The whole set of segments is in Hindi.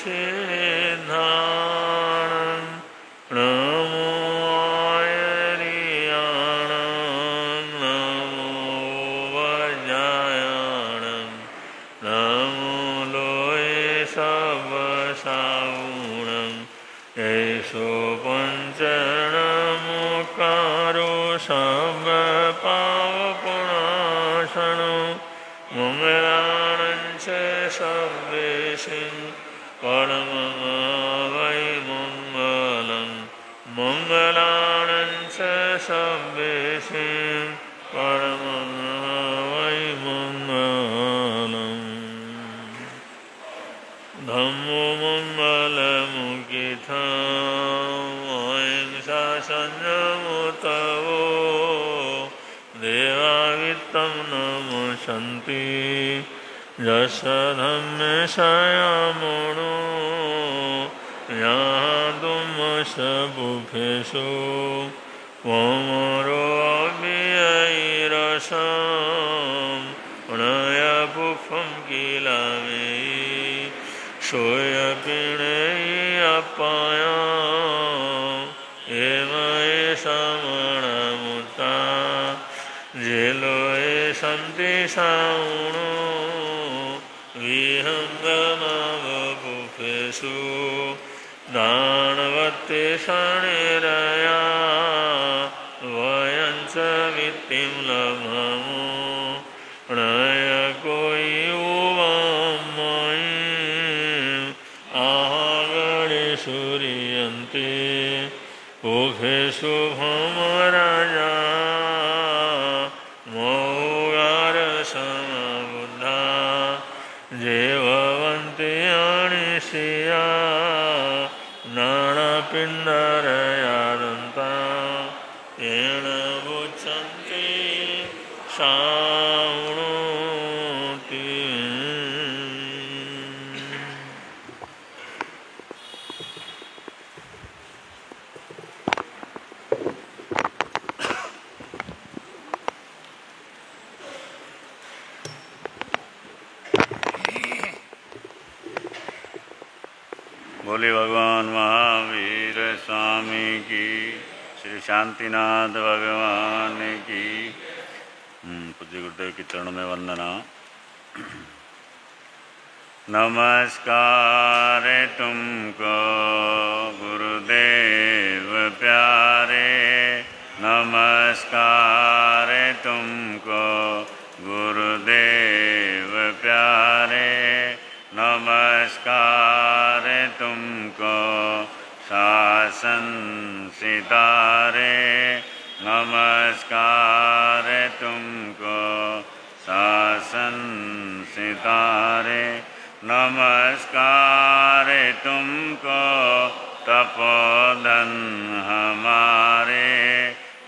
सिद्धाणं नमो आयर्याणं नमो वज्रायणं नमो लोये सवसागुणं येषु पञ्चनमुकारो सर्वपापनाशनो मंगलानं च सर्वेषां परमं वै मङ्गलं मंगलानं च सर्वेषां परमं वै मङ्गलम् धम्मो मङ्गलमुखितं अहिंसा संयमो तवो देवावित्तं नमस्सन्ति यस्य धम्मे संयमो यादुमसबुभेषु वमरो अव्ययैरसं प्रणयपुष्पं किलामि सोयपिणैयप्पायं एमये समणमुता जेलोये सन्ति साउणो विहङ्गमवपुफेषु दानवत्ते शनिरया वयं च वित्तिं लभमो प्रणयकोयि उवामयि आहगणेषु रियन्ते उभेषु भौमराजा मौगारसमबुद्धा जेवन्ति अनिशया नानापिण्डरयादन्ता येन मुच्यन्ते सावणोति। बोले भगवान महावीर स्वामी की, श्री शांतिनाथ भगवान की। पूज्य गुरुदेव के चरणों में वंदना। नमस्कार तुमको गुरुदेव प्यारे, नमस्कार तुमको गुरुदेव प्यारे, नमस्कार तुमको शासन सितारे, नमस्कार तुमको शासन सितारे, नमस्कार तुमको तपोधन हमारे,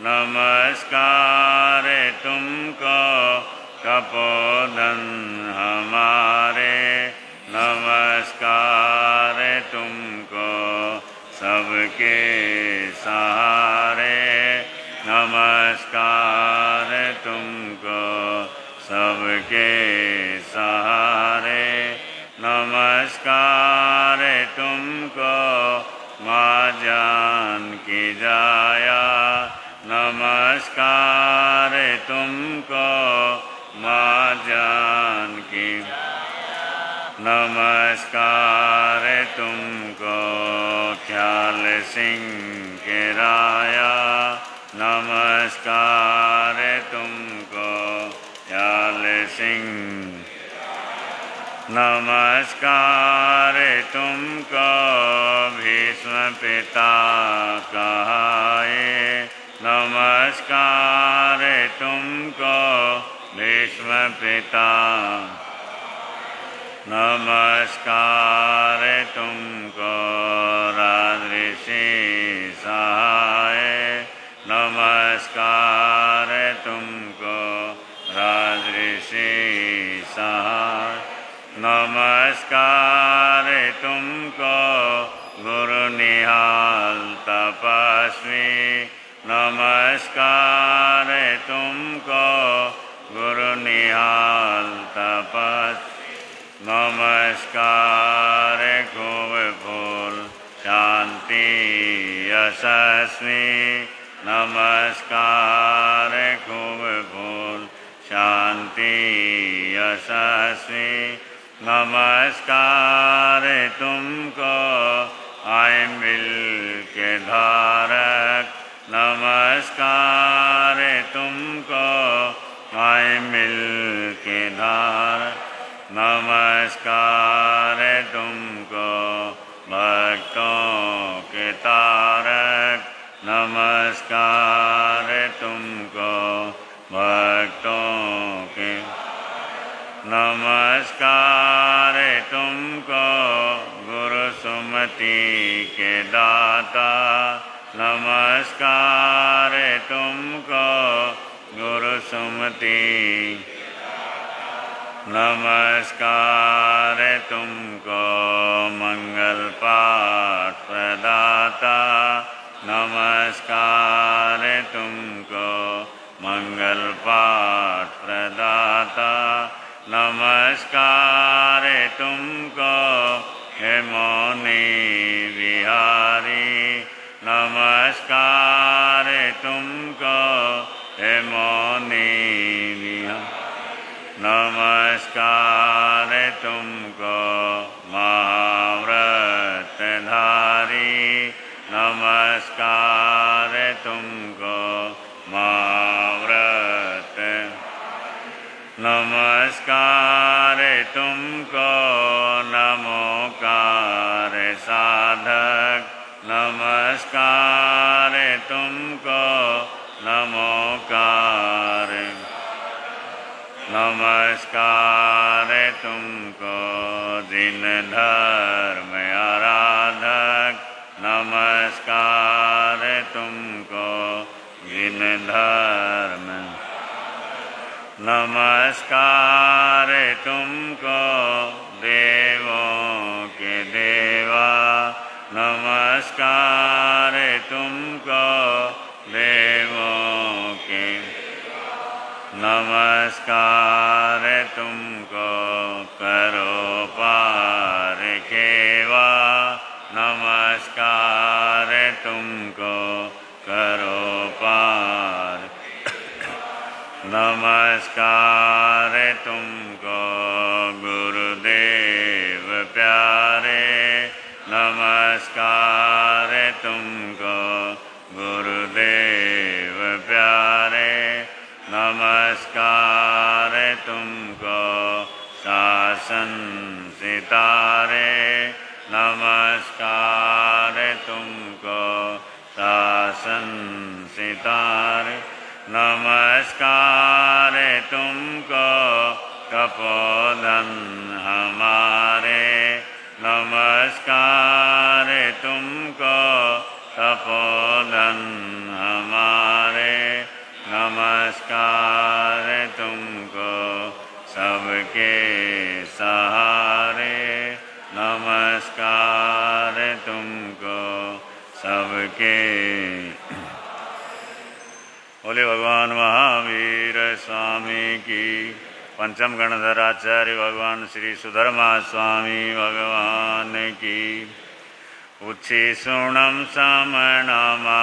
नमस्कार तुमको तपोधन हमारे, नमस्कार तुमको सबके सहारे, नमस्कार तुमको सबके सहारे, नमस्कार तुमको माँ जान की जाया, नमस्कार तुमको माँ जान की, नमस्कार तुमको ख्याल सिंह के राया, नमस्कार तुमको ख्याल सिंह, नमस्कार तुमको भीष्म पिता कहाए, नमस्कार तुमको भीष्म पिता, नमस्कार तुमको राजऋषि सहाय, नमस्कार तुमको राजऋषि सहाय, नमस्कार तुमको गुरु निहाल तपस्वी, नमस्कार तुमको गुरु निहाल तपस्वी, नमस्कार शांति यशस्वी नमस्कार खूब फूल शांति यशस्वी नमस्कार तुमको आए मिल के धारक नमस्कार तुमको आए मिल के धारक नमस्कार तुमको भक्तों के तारक नमस्कार तुमको भक्तों के नमस्कार तुमको गुरु सुमति के दाता नमस्कार तुमको गुरु सुमति नमस्कार तुमको मंगल पाठ प्रदाता नमस्कार तुमको मंगल पाठ प्रदाता नमस्कार तुमको हे मौनी विहारी नमस्कार तुमको हे मौनी विहारी नमस्कार तुमको महाव्रतधारी नमस्कार तुमको महाव्रत नमस्कार तुमको नमोकार साधक नमस्कार तुमको नमोकार नमस्कार तुमको दिन धर्म आराधक नमस्कार तुमको दिन धर्म नमस्कार तुमको देवों के देवा नमस्कार तुमको देवों के नमस्कार तुमको करो पार खेवा नमस्कार तुमको करो पार नमस्कार तुमको गुरुदेव प्यारे नमस्कार तुमको गुरुदेव प्यारे नमस्कार तुमको शासन सितारे नमस्कार तुमको शासन सितारे नमस्कार तुमको तपोधन हमारे नमस्कार तुमको तपोधन हमारे नमस्कार तुमको सबके सहारे नमस्कार तुमको सबके बोले भगवान महावीर स्वामी की पंचम गणधराचार्य भगवान श्री सुधर्मा स्वामी भगवान की उच्छिशुणं समणमाहणाय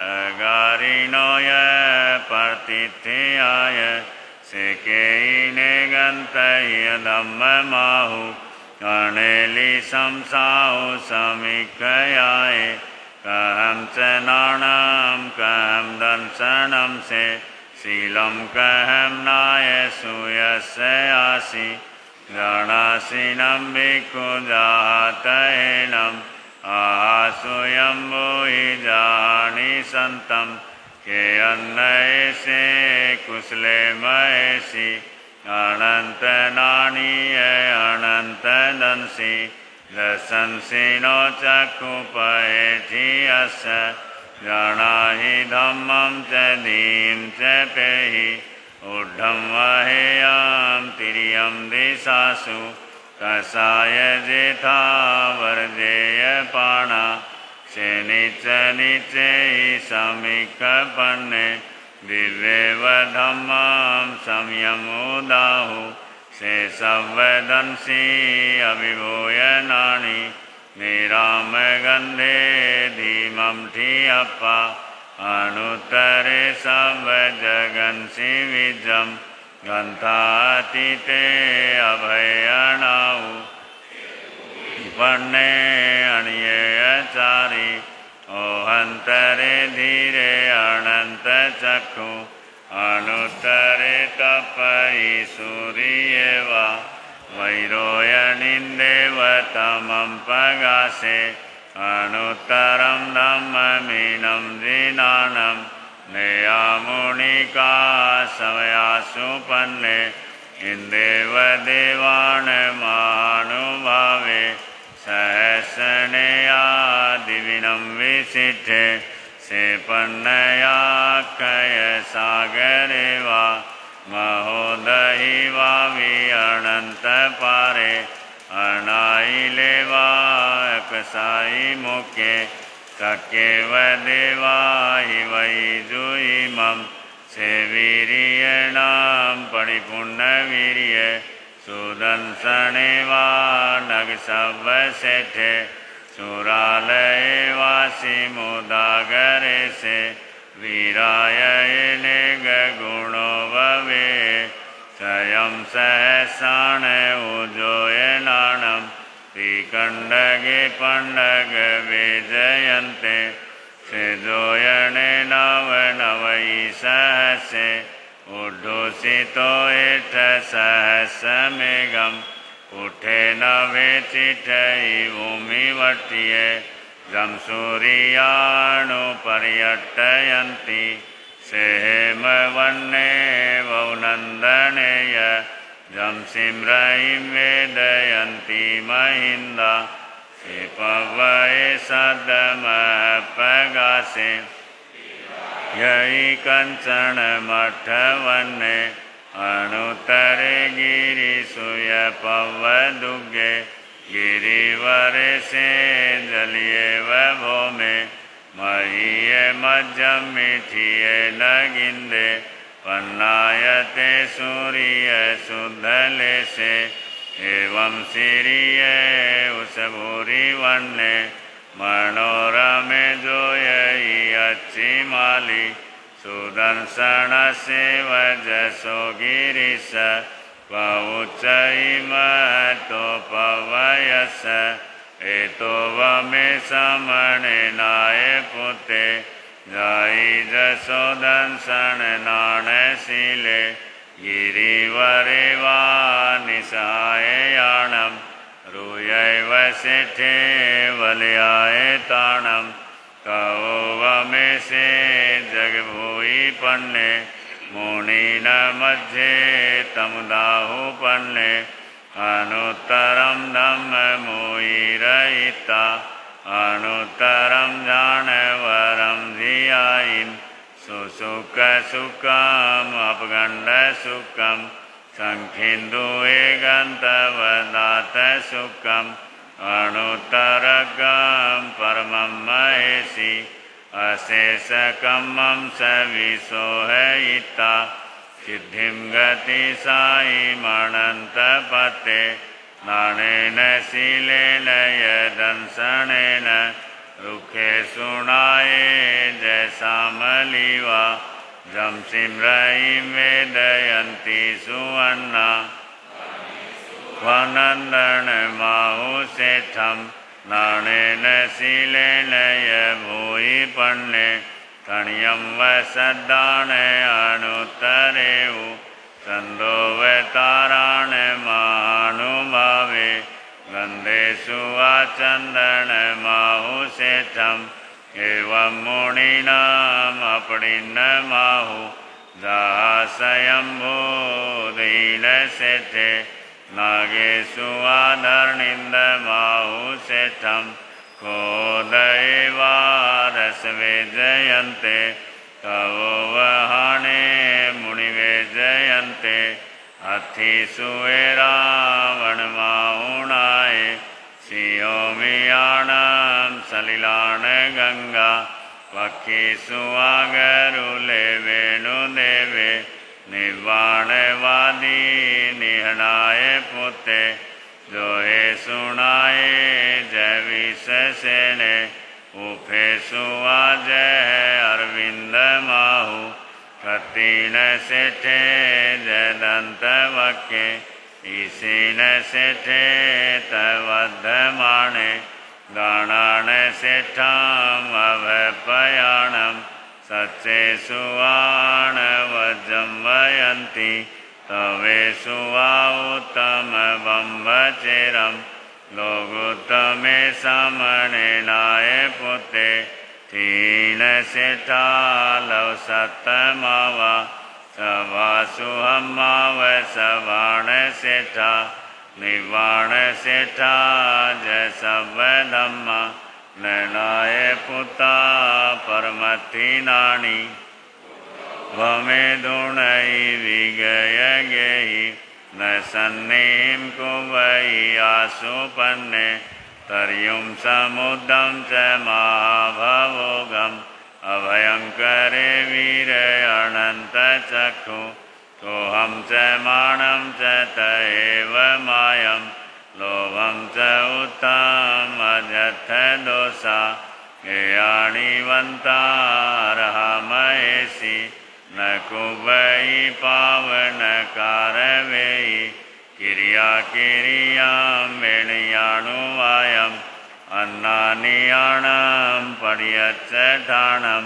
अगारिणोय प्रतिथ्याय सेकेयिने गन्तह्य धम्ममाहु अणेलि संसाहु समीक्षयाय कहं च नाणं कहं दंशनं से शीलं कहं नाय सूयस्य आसि गणासीनं भिक्खु जातैनं आसूयं भूहि जानि सन्तं के अन्नयसे कुशले महेशि अनंत नानीय अनंत दंसी दशंसिनो चक्षुपहेधियस्य गणाहि धम्मं च धीं च पेहि ऊर्ध्वं वहेयं तिर्यं दिशासु कषाय जेथा वर्जेय पाणा शेनिच निचे समीक्षपन्ने दिव्येव धम्मं संयमुदाहु शेषवदंसी अभिभूय नानि निराम गंधे धीमं ठियप्पा अनुत्तरे सब जगन सिविजम गंथातीते अभयनाऊ पन्ने अणियचारी ओहंतरे धीरे अनंत चक्षु अनुत्तरे तपई सूर्यवा वैरोयनिन्देवतमं पगासे अनुत्तरं धम्ममीनं जिनानं नेयामुनिका समयासुपन्ने इंदेवदेवान् महानुभावे सहस्रनेया दिविनं विसिद्धे सेपन्नया कय सागरे वा महोदहि वा अनंत पारे अनाइले वा अकसाई मुखे तक्केव देवा हि वै जुइमं सेवीर्यणां परिपूर्णवीर्य सुदंसने वा नगसवसेठे सुरालये वासि मुदागरे से वीरायणे गुणो भवे स्वयं सहसाण उजोयनानं त्रिकण्डगे पण्डग विजयन्ते सेजोयणे नवनवै सहसे उद्धूषितो एठ सहस्रमेघम् उठे नवे चिठई भूमिवर्तिये जं सूर्यानुपर्यटयन्ति सेहेमवन्ने वौनन्दनेय जं सिम्रहीं वेदयन्ति महिन्दा सिपवये सदमपगासे यही कंचन मठवन्ने अनुत्तरे गिरिसूय पवदुगे गिरिवरे से जलिये भौमे महीये मज्जं मिठिये नगिंदे पन्नायते सूर्य शुद्धले से एवं सिरिये उसभूरि वन्ने मनोरमे जोयई अच्छी माली सुदर्शन से वजसो गिरीश पौचई महतो पवयस एतो वमे समणे नाय पुते जाई जसो दंसन नाणशीले गिरिवरे वा निसाययाणं रूयैव सेठे वलयाय ताणं कहो वमे से जगभूयि पन्ने मुनिन मध्ये तमुदाहुपन्ने अनुत्तरं धम्ममुयिरयिता अनुत्तरं जानवरं धियायिं सुसुखसुखम् अपगण्डसुखं संखिन्दुये गन्तवदातसुखम् अनुत्तरगं परमं महेशि अशेषकमं सविशोहयिता सिद्धिं गति सायिमनन्तपते नानेन शीलेन यदंसनेन रुखे सुनाये जयसामलिवा जं सिम्रहीं वेदयन्ति सुवर्णा वनन्दन माहुषेठं नानेन शीलेन भूयि पन्ने तणियं वसदान अनुत्तरेउ चन्दोवताराण महानुभावे गन्धेषु आचन्दन माहुषेठम् एवं मुनीनाम् अपरिणमाहु दासयम्भूदीलसेठे नागेषु आधर्निन्दमाहुषेठं कोदयेवारसवेजयन्ते तवो वहाने मुनिवेजयन्ते अथिषु रावणमाहुणाय सिंहोमियाणां सलिलान गंगा पक्षिषु आगरुले वेणुदेवे निर्वाणवादी निहनाय पुते जोहे सुनाए जय सेने उफे सुआज अरविंद माहु खतीन सेठे जयदंत वक्के ईसीन सेठे तवद्धमाणे गाणान सेठाम अभयपयाणम सच्चे सुवाण वज्रम वयंती तवे सुवा उत्तम बम्बचेरम लोगोत्तमे सामने नाय पुते तीन सेठा लव सत्तमावा सवा सुहमाव सवाण सेठा निवाण सेठा जय सब धम्मा ननाय पुता परमति नानी वमे धुणई विगय गेहि न सन्निम को वही आसुपन्ने तर्युम समुद्रम च महाभवोगम अभयंकरे वीर अनंत चक्षु तो हम च माणम च तएव मायम लोभम च उत्तम अजथ दोषा ज्ञानीवंता महेशी न कुबई पावन कारवेयी क्रिया क्रियां वेणयाणुवायम अन्नानियाणं पर्यच्चठाणं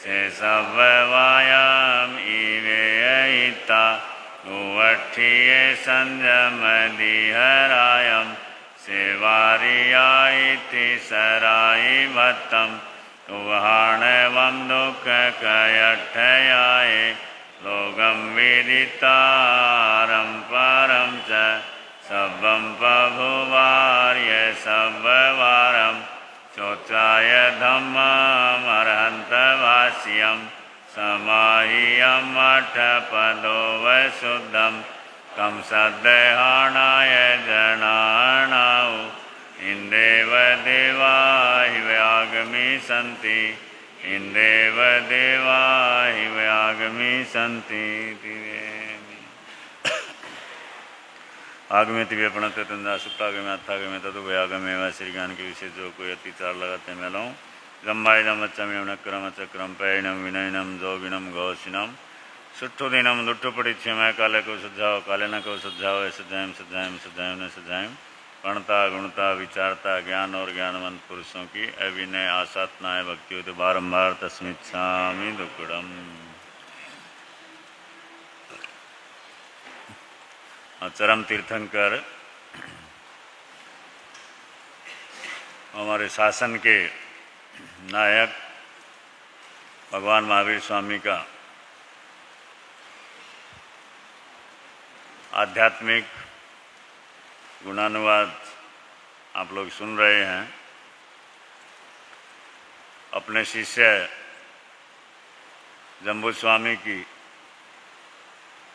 से सव्वायाम इवेयिता उवठिये संजम दिहरायम सेवारियाइति सराई भत्तम उहाणवं दुःख कयठयाय लोकं विदितारं परं च सब्बं बभुवार्य सब्बवारं चोचाय धम्मम् अर्हन्तभाष्यं समाह्यं अठपदो वशुद्धं कं सद्देहाणाय जनानाउ इंदेव देवा हिव्यागमी सन्ति इंदेव देवा हिव्यागमी सन्ति आगमे तिव्य प्रणत तंदा सुप्तागमे अर्थागमे तदुभयागमे व श्री ज्ञान के विशेष जो कोई अतिचार लगाते मेलों जम्बाई दमच्चम नक्रम चक्रम पैणम विनयनम जोगिनम गौसिनम सुट्ठु दिनम दुट्ठु पड़िच्छम काले को सुझाव काले न को सुझाव सजायम सजायम सजायम न सजायम गणता गुणता विचारता ज्ञान और ज्ञानवंत पुरुषों की अविनय आसातनाएं भक्ति तो बारंबार तस्मिच्छामि दुक्कड़म। चरम तीर्थंकर हमारे शासन के नायक भगवान महावीर स्वामी का आध्यात्मिक गुणानुवाद आप लोग सुन रहे हैं। अपने शिष्य जम्बू स्वामी की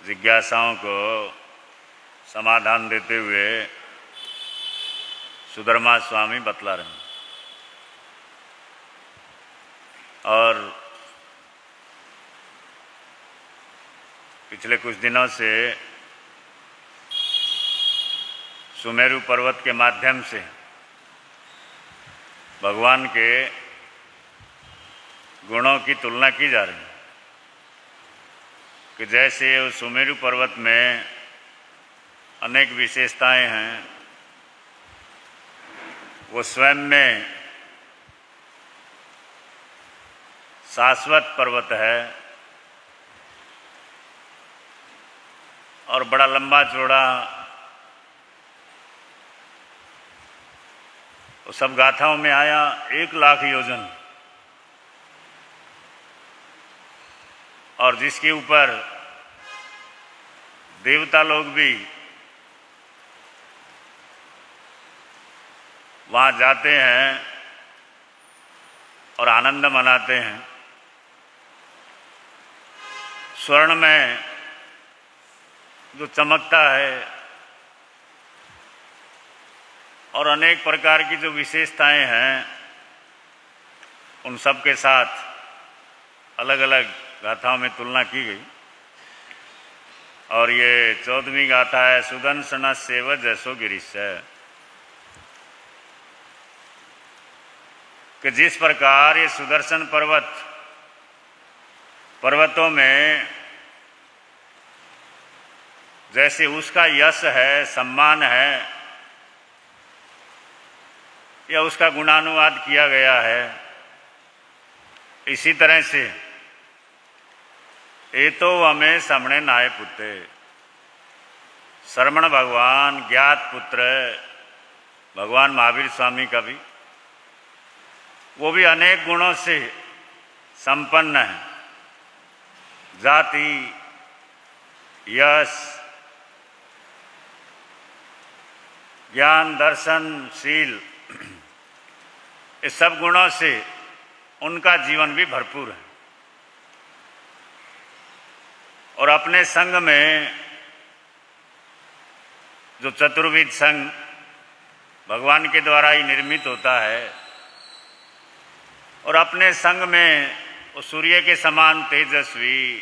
जिज्ञासाओं को समाधान देते हुए सुधर्मा स्वामी बतला रहे हैं और पिछले कुछ दिनों से सुमेरु पर्वत के माध्यम से भगवान के गुणों की तुलना की जा रही है कि जैसे उस सुमेरु पर्वत में अनेक विशेषताएं हैं, वो स्वयं में शाश्वत पर्वत है और बड़ा लंबा चौड़ा। वो सब गाथाओं में आया 1,00,000 योजन और जिसके ऊपर देवता लोग भी वहाँ जाते हैं और आनंद मनाते हैं। स्वर्ण में जो चमकता है और अनेक प्रकार की जो विशेषताएं हैं, उन सब के साथ अलग अलग गाथाओं में तुलना की गई। और ये 14वीं गाथा है सुदर्शन सेव जसो गिरीश। कि जिस प्रकार ये सुदर्शन पर्वतों में जैसे उसका यश है, सम्मान है, या उसका गुणानुवाद किया गया है, इसी तरह से ये तो हमें सामने नाय पुत्र श्रमण भगवान, ज्ञात पुत्र भगवान महावीर स्वामी का भी, वो भी अनेक गुणों से संपन्न है। जाति, यश, ज्ञान, दर्शन, शील, इस सब गुणों से उनका जीवन भी भरपूर है। और अपने संग में जो चतुर्विध संग भगवान के द्वारा ही निर्मित होता है, और अपने संग में वो सूर्य के समान तेजस्वी,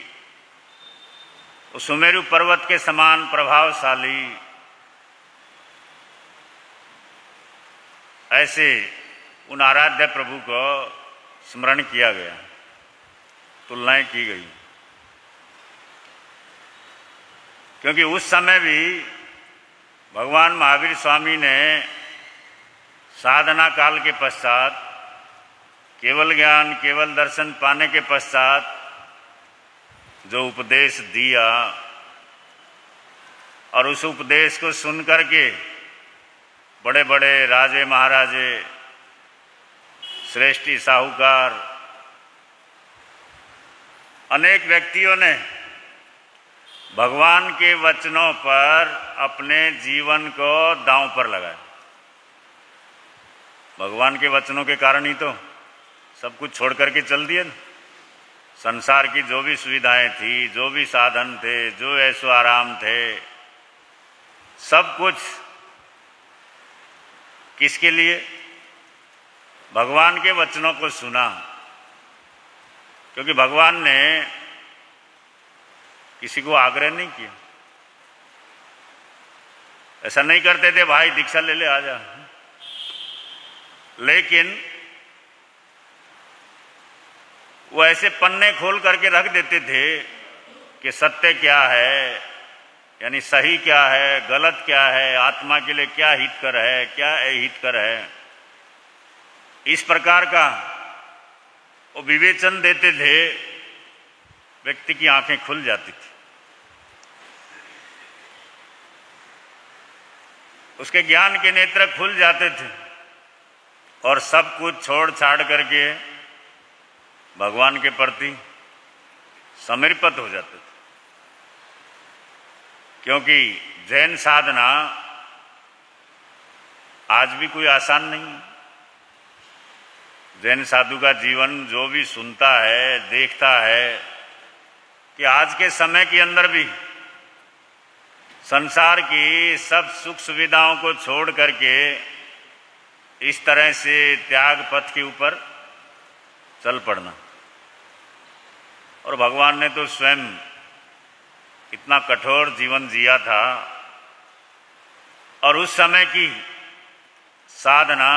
वो सुमेरु पर्वत के समान प्रभावशाली, ऐसे उन आराध्य प्रभु को स्मरण किया गया, तुलनाएं की गई। क्योंकि उस समय भी भगवान महावीर स्वामी ने साधना काल के पश्चात केवल ज्ञान, केवल दर्शन पाने के पश्चात जो उपदेश दिया, और उस उपदेश को सुन करके बड़े बड़े राजे महाराजे, श्रेष्ठी, साहूकार, अनेक व्यक्तियों ने भगवान के वचनों पर अपने जीवन को दांव पर लगाया। भगवान के वचनों के कारण ही तो सब कुछ छोड़ करके चल दिए ना। संसार की जो भी सुविधाएं थी, जो भी साधन थे, जो ऐशो आराम थे, सब कुछ किसके लिए? भगवान के वचनों को सुना। क्योंकि भगवान ने किसी को आग्रह नहीं किया, ऐसा नहीं करते थे भाई दीक्षा ले ले आ जा, लेकिन वो ऐसे पन्ने खोल करके रख देते थे कि सत्य क्या है, यानी सही क्या है, गलत क्या है, आत्मा के लिए क्या हितकर है, क्या अहितकर है, इस प्रकार का वो विवेचन देते थे। व्यक्ति की आंखें खुल जाती थी, उसके ज्ञान के नेत्र खुल जाते थे, और सब कुछ छोड़ छाड़ करके भगवान के प्रति समर्पित हो जाते थे। क्योंकि जैन साधना आज भी कोई आसान नहीं है। जैन साधु का जीवन जो भी सुनता है, देखता है कि आज के समय के अंदर भी संसार की सब सुख सुविधाओं को छोड़ करके इस तरह से त्याग पथ के ऊपर चल पड़ना। और भगवान ने तो स्वयं इतना कठोर जीवन जिया था, और उस समय की साधना,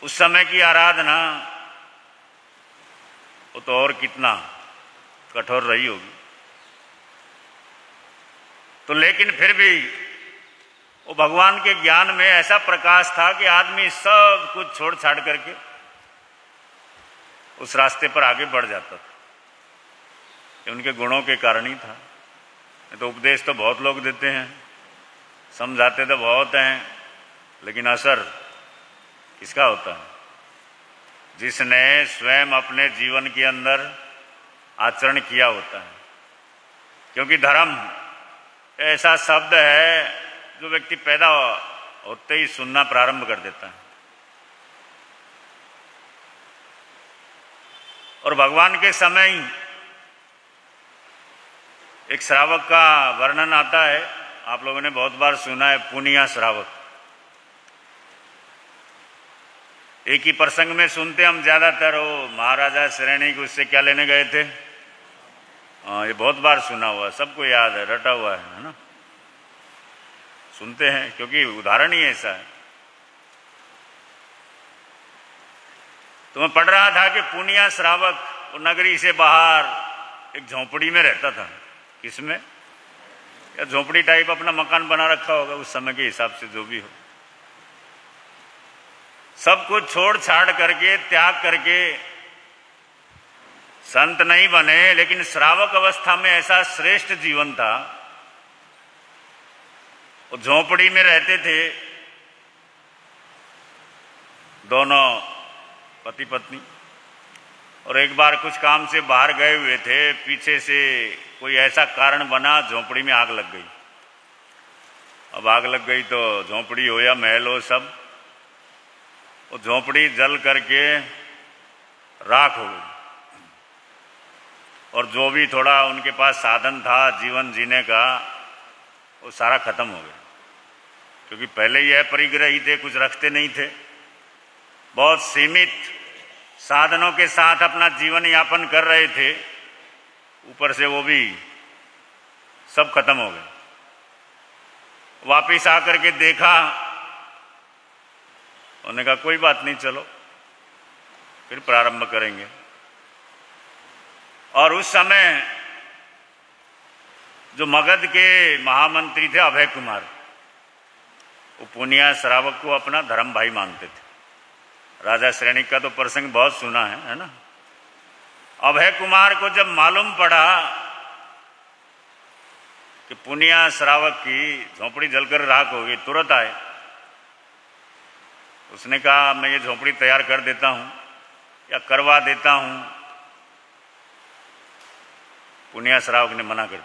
उस समय की आराधना, वो तो और कितना कठोर रही होगी। तो लेकिन फिर भी वो भगवान के ज्ञान में ऐसा प्रकाश था कि आदमी सब कुछ छोड़ छाड़ करके उस रास्ते पर आगे बढ़ जाता था। ये उनके गुणों के कारण ही था। तो उपदेश तो बहुत लोग देते हैं, समझाते तो बहुत हैं, लेकिन असर किसका होता है? जिसने स्वयं अपने जीवन के अंदर आचरण किया होता है। क्योंकि धर्म ऐसा शब्द है जो व्यक्ति पैदा होते ही सुनना प्रारंभ कर देता है। और भगवान के समय ही एक श्रावक का वर्णन आता है, आप लोगों ने बहुत बार सुना है, पुनिया श्रावक। एक ही प्रसंग में सुनते हम ज्यादातर, वो महाराजा श्रेणी को उससे क्या लेने गए थे। ये बहुत बार सुना हुआ, सबको याद है, रटा हुआ है ना, सुनते हैं क्योंकि उदाहरण ही ऐसा है। तो मैं पढ़ रहा था कि पुनिया श्रावक वो नगरी से बाहर एक झोंपड़ी में रहता था। किसमें? या झोंपड़ी टाइप अपना मकान बना रखा होगा उस समय के हिसाब से, जो भी हो। सब कुछ छोड़ छाड़ करके, त्याग करके संत नहीं बने, लेकिन श्रावक अवस्था में ऐसा श्रेष्ठ जीवन था। वो झोंपड़ी में रहते थे दोनों पति पत्नी, और एक बार कुछ काम से बाहर गए हुए थे, पीछे से कोई ऐसा कारण बना, झोंपड़ी में आग लग गई। अब आग लग गई तो झोंपड़ी हो या महल हो, सब वो झोंपड़ी जल करके राख हो गई। और जो भी थोड़ा उनके पास साधन था जीवन जीने का, वो सारा खत्म हो गया। क्योंकि पहले ही परिग्रही थे, कुछ रखते नहीं थे, बहुत सीमित साधनों के साथ अपना जीवन यापन कर रहे थे। ऊपर से वो भी सब खत्म हो गए। वापिस आकर के देखा, उन्होंने कहा कोई बात नहीं, चलो फिर प्रारंभ करेंगे। और उस समय जो मगध के महामंत्री थे अभय कुमार, वो पुनिया श्रावक को अपना धर्म भाई मानते थे। राजा श्रेणिक का तो प्रसंग बहुत सुना है ना। अभय कुमार को जब मालूम पड़ा कि पुनिया श्रावक की झोंपड़ी जलकर राख हो गई, तुरंत आए। उसने कहा मैं ये झोंपड़ी तैयार कर देता हूं या करवा देता हूं। पुनिया श्रावक ने मना कर दिया।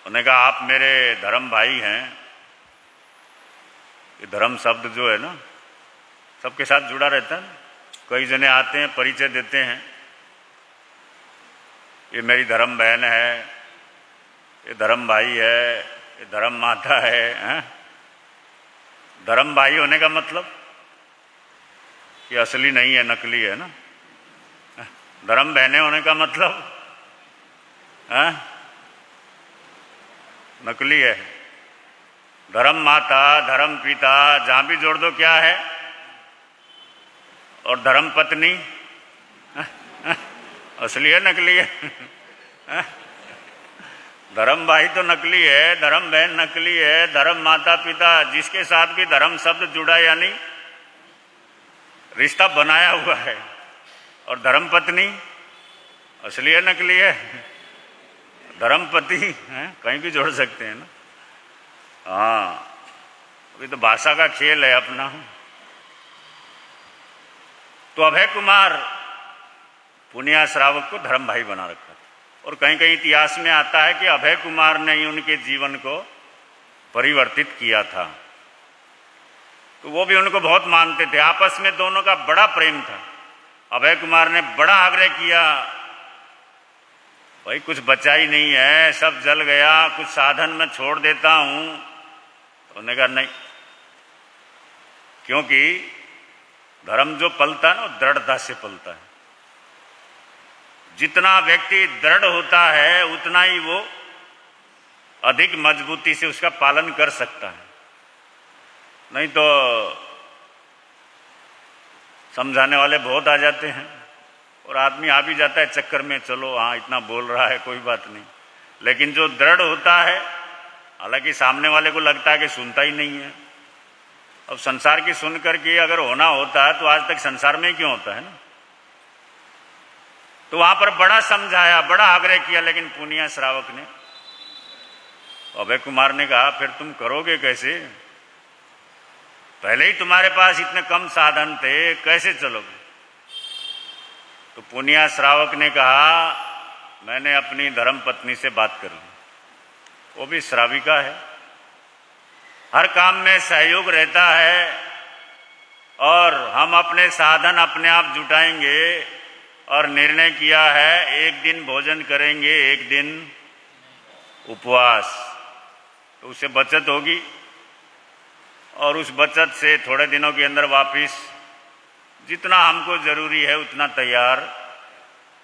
उन्होंने कहा आप मेरे धर्म भाई हैं। ये धर्म शब्द जो है ना, सबके साथ जुड़ा रहता है। कई जने आते हैं, परिचय देते हैं, ये मेरी धर्म बहन है, ये धर्म भाई है, ये धर्म माता है। धर्म भाई होने का मतलब कि असली नहीं है, नकली है ना। धर्म बहने होने का मतलब नकली है। धर्म माता, धर्म पिता, जहां भी जोड़ दो क्या है। और धर्म पत्नी असली है, नकली है। धर्म भाई तो नकली है, धर्म बहन नकली है, धर्म माता पिता जिसके साथ भी धर्म शब्द जुड़ा यानी रिश्ता बनाया हुआ है। और धर्म पत्नी असली है, नकली है। धर्म पति है, कहीं भी जोड़ सकते हैं ना। हाँ, अभी तो भाषा का खेल है अपना। तो अभय कुमार पुनिया श्रावक को धर्म भाई बना रखा था। और कहीं कहीं इतिहास में आता है कि अभय कुमार ने ही उनके जीवन को परिवर्तित किया था। तो वो भी उनको बहुत मानते थे। आपस में दोनों का बड़ा प्रेम था। अभय कुमार ने बड़ा आग्रह किया, भाई कुछ बचा ही नहीं है, सब जल गया, कुछ साधन मैं छोड़ देता हूं। तो उन्होंने कहा नहीं, क्योंकि धर्म जो पलता है ना, दृढ़ता से पलता है। जितना व्यक्ति दृढ़ होता है उतना ही वो अधिक मजबूती से उसका पालन कर सकता है। नहीं तो समझाने वाले बहुत आ जाते हैं और आदमी आ भी जाता है चक्कर में, चलो हाँ इतना बोल रहा है कोई बात नहीं। लेकिन जो दृढ़ होता है, हालांकि सामने वाले को लगता है कि सुनता ही नहीं है। अब संसार की सुन करके अगर होना होता है तो आज तक संसार में क्यों होता है ना। तो वहां पर बड़ा समझाया, बड़ा आग्रह किया, लेकिन पुनिया श्रावक ने, अभय कुमार ने कहा फिर तुम करोगे कैसे, पहले ही तुम्हारे पास इतने कम साधन थे, कैसे चलोगे। तो पुनिया श्रावक ने कहा मैंने अपनी धर्म पत्नी से बात कर ली, वो भी श्राविका है, हर काम में सहयोग रहता है, और हम अपने साधन अपने आप जुटाएंगे। और निर्णय किया है एक दिन भोजन करेंगे, एक दिन उपवास, तो उससे बचत होगी। और उस बचत से थोड़े दिनों के अंदर वापिस जितना हमको जरूरी है उतना तैयार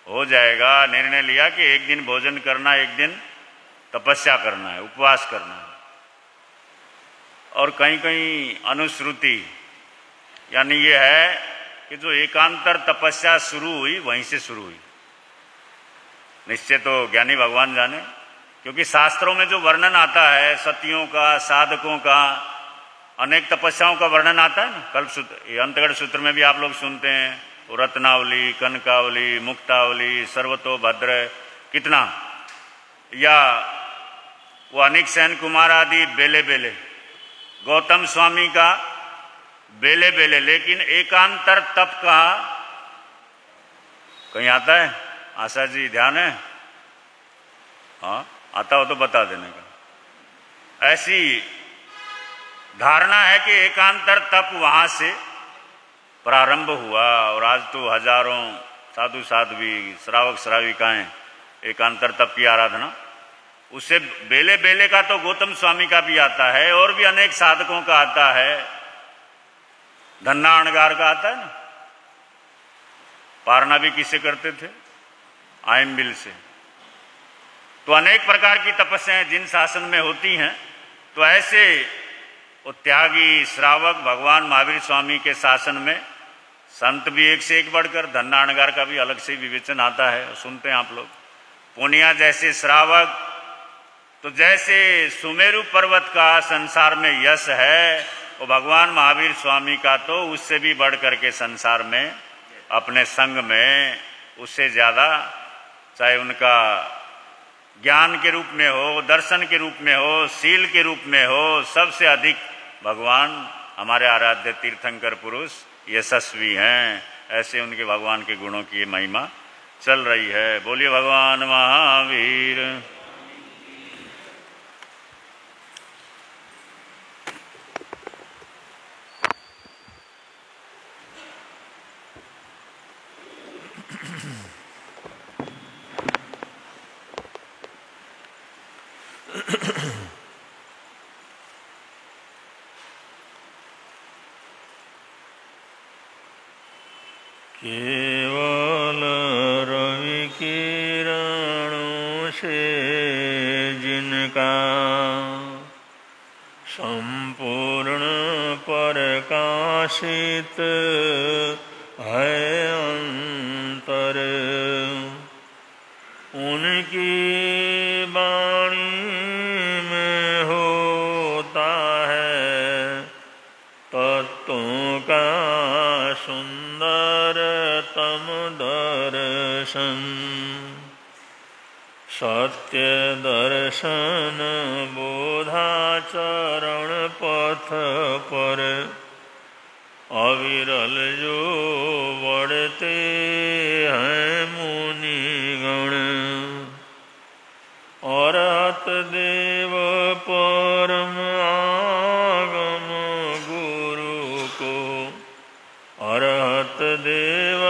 हो जाएगा। निर्णय लिया कि एक दिन भोजन करना, एक दिन तपस्या करना है, उपवास करना है। और कहीं कहीं अनुश्रुति यानी ये है कि जो एकांतर तपस्या शुरू हुई वहीं से शुरू हुई। निश्चय तो ज्ञानी भगवान जाने, क्योंकि शास्त्रों में जो वर्णन आता है सतियों का, साधकों का, अनेक तपस्याओं का वर्णन आता है ना। कल्पसूत्र, ये अंतगढ़ सूत्र में भी आप लोग सुनते हैं, रत्नावली, कनकावली, मुक्तावली, सर्वतोभद्र, कितना, या वो अनिक सेन कुमार आदि बेले बेले, गौतम स्वामी का बेले बेले, लेकिन एकांतर तप का कहीं आता है? आशा जी ध्यान है? हाँ, आता हो तो बता देने का। ऐसी धारणा है कि एकांतर तप वहां से प्रारंभ हुआ, और आज तो हजारों साधु साध्वी, श्रावक श्राविकाएं एकांतर तप की आराधना, उससे बेले बेले का तो गौतम स्वामी का भी आता है, और भी अनेक साधकों का आता है, धन्ना अणगार का आता है ना। पारना भी किससे करते थे? आयम्बिल से। तो अनेक प्रकार की तपस्याएं जिन शासन में होती हैं, तो ऐसे वो त्यागी श्रावक भगवान महावीर स्वामी के शासन में संत भी एक से एक बढ़कर, धन्ना अणगार का भी अलग से विवेचन आता है, सुनते हैं आप लोग। पुनिया जैसे श्रावक, तो जैसे सुमेरु पर्वत का संसार में यश है, वो भगवान महावीर स्वामी का तो उससे भी बढ़ करके संसार में, अपने संग में उससे ज्यादा, चाहे उनका ज्ञान के रूप में हो, दर्शन के रूप में हो, शील के रूप में हो, सबसे अधिक भगवान हमारे आराध्य तीर्थंकर पुरुष यशस्वी हैं। ऐसे उनके भगवान के गुणों की महिमा चल रही है। बोलिए भगवान महावीर। केवल रवि किरणों से जिनका संपूर्ण प्रकाशित है अंतर, उनकी वाणी में होता है तत्वों का सुंदरतम दर्शन। सत्य दर्शन बोधाचरण पथ पर अविरल जो बढ़ते हैं मुनिगण। अरहत देव परम आगम गुरु को, अरहत देव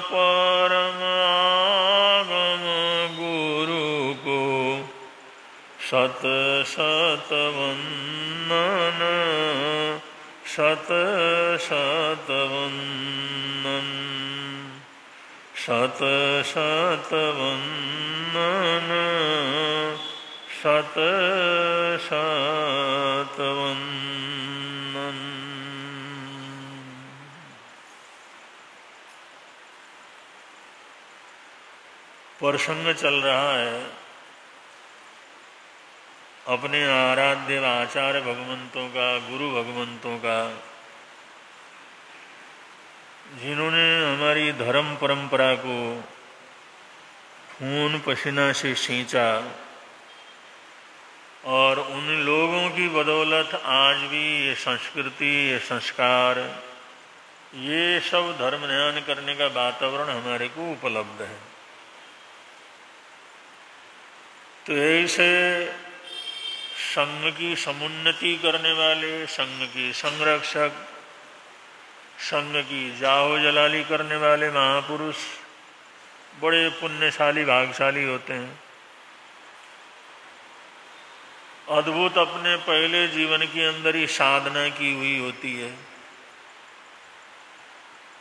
परम आगम गुरु को शत शत वंदन, शत शत वंदन, शत शत वंदन, शत शत वंदन। प्रसंग चल रहा है अपने आराध्य आचार्य भगवंतों का, गुरु भगवंतों का, जिन्होंने हमारी धर्म परंपरा को खून पसीना से सींचा, और उन लोगों की बदौलत आज भी ये संस्कृति, ये संस्कार, ये सब धर्म ध्यान करने का वातावरण हमारे को उपलब्ध है। तो ऐसे संघ की समुन्नति करने वाले, संघ की संरक्षक, संघ की जाहो जलाली करने वाले महापुरुष बड़े पुण्यशाली, भागशाली होते हैं। अद्भुत अपने पहले जीवन के अंदर ही साधना की हुई होती है।